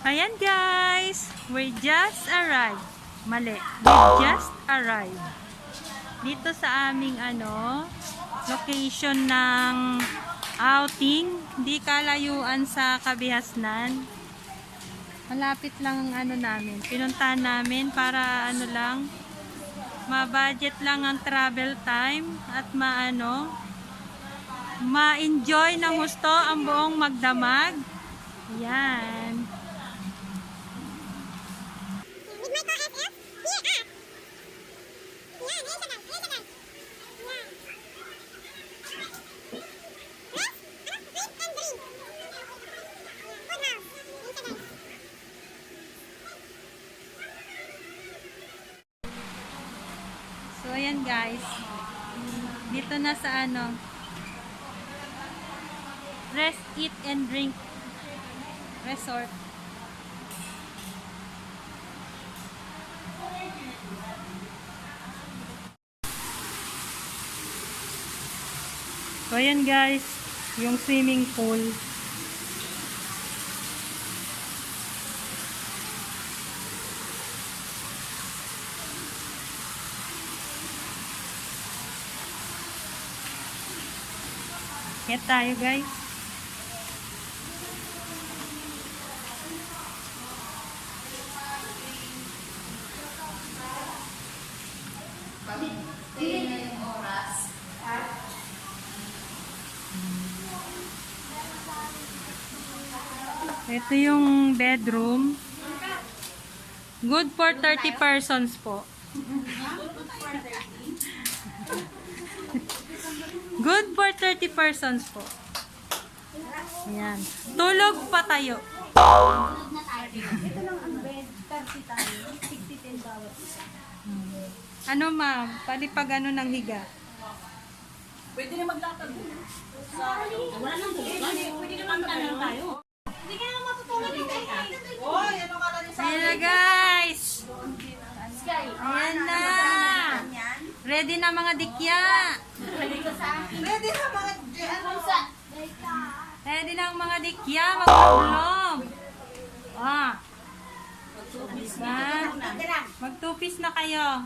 Ayan guys, we just arrived. Mali, we just arrived. Dito sa aming location ng outing. Hindi kalayuan sa Kabihasnan. Malapit lang ang namin. Pinuntahan namin para lang, ma-budget lang ang travel time at ma-enjoy ng gusto ang buong magdamag. Yan. So ayan guys. Dito na sa rest, eat and drink resort. So ayan guys, yung swimming pool. Kaya tayo guys. Ito yung bedroom. Good for 30 persons po. Good for 30 persons po. Ayan. Tulog pa tayo. Ito lang ang bed, 30 tayo, 60 bawat isa. Ano ma'am? Palipag ng higa? Pwede na maglatag dun. Wala nang bukas. Pwede na maglatag tayo. Hindi ka naman matutulog yung kaya. Oy, ano ka na sa Ayan na guys. Ayan na. Ready na mga dikya. Ready na mga Ready na ang mga dikya. Magpapulong. Magtupis na kayo.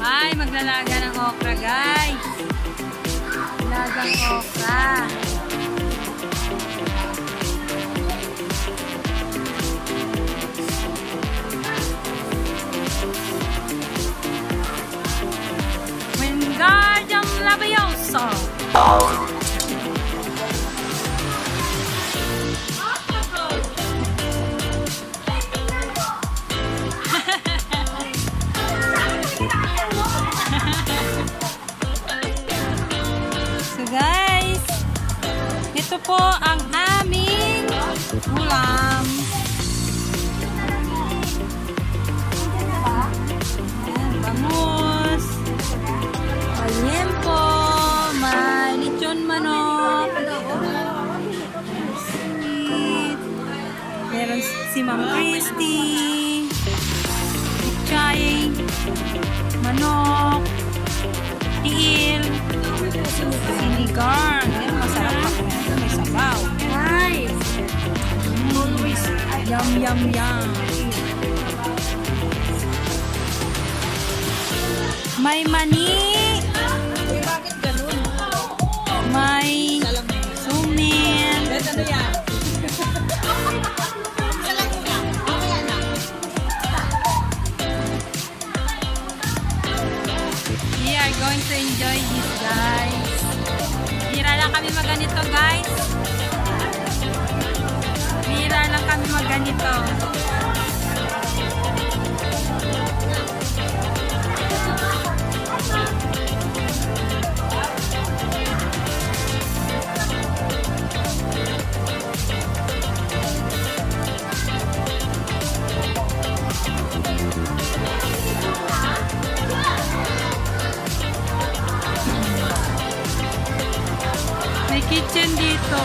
Ay, maglalaga ng okra, guys. Lagang okra. Wingardium Leviosa. Guys, ito po ang aming ulam. Ayan, bangus, liempo, may lechon manok, sweet, meron si Ma'am Christy, chay, manok, tiil, sinigang. Yan, masarap pa kung may sabaw. Nice! Yum, yum, yum. May mani. Bakit ganun? May sumin. Ano yan? We are going to enjoy this, guys. Bira lang kami maganito, guys. Bira lang kami maganito. May kitchen dito.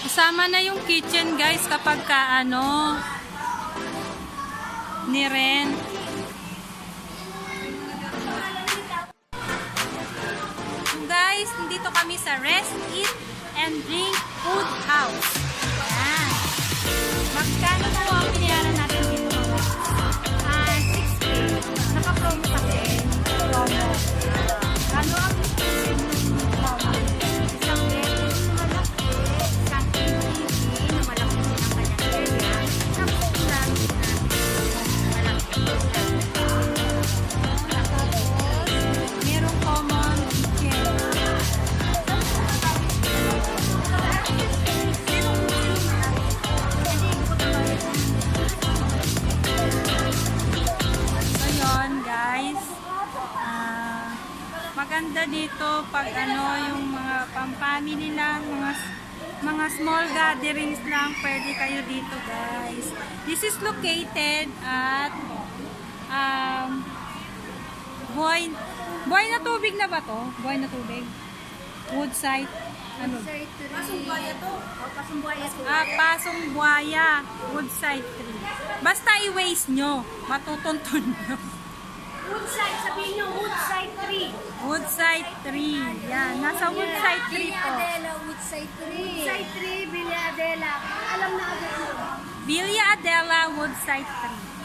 Kasama na yung kitchen guys kapag ka ano ni-rent. So guys, nandito kami sa Rest, Eat, and Drink Food House. Ayan. Magkano po ang pinayaran natin dito? 6K. Naka-promo kasi. Promo. Ano ang promo? Isang beses na malaki. Isang TV na malaki din ang kanyang area. Tapos lang na malaki. Tapos, Merong common kitchen. So yun guys, maganda dito pag ano yung mga pang-family lang, mga small gatherings lang, pwede kayo dito guys. This is located at Buhay na tubig na ba to? Buhay na tubig? Woodside? Ano? Pasong kaya to. Pasong buhaya to. Pasong Buhaya, Woodside 3. Basta i-waste nyo, matutuntun nyo. Woodside, sabihin nyo, Woodside 3. Woodside 3. Yan, nasa Woodside 3 Villa po. Adela, Woodside 3. Woodside 3, Villa Adela. Alam na agad mo. Villa Adela, Woodside 3.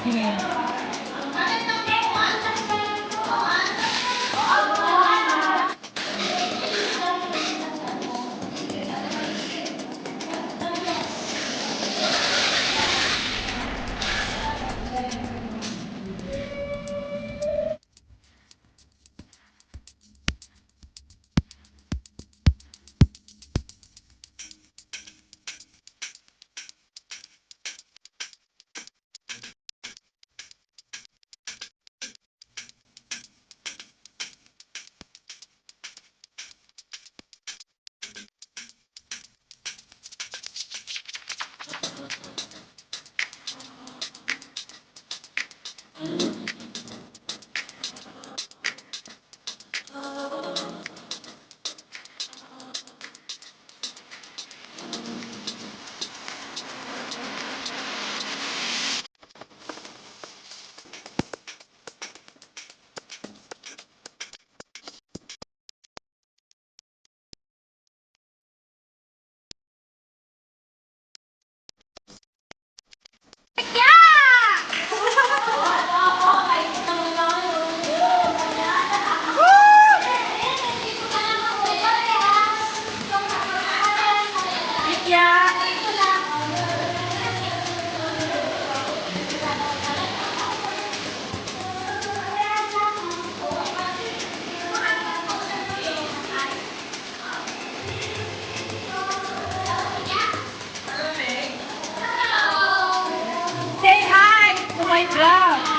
Say hi to my vlog.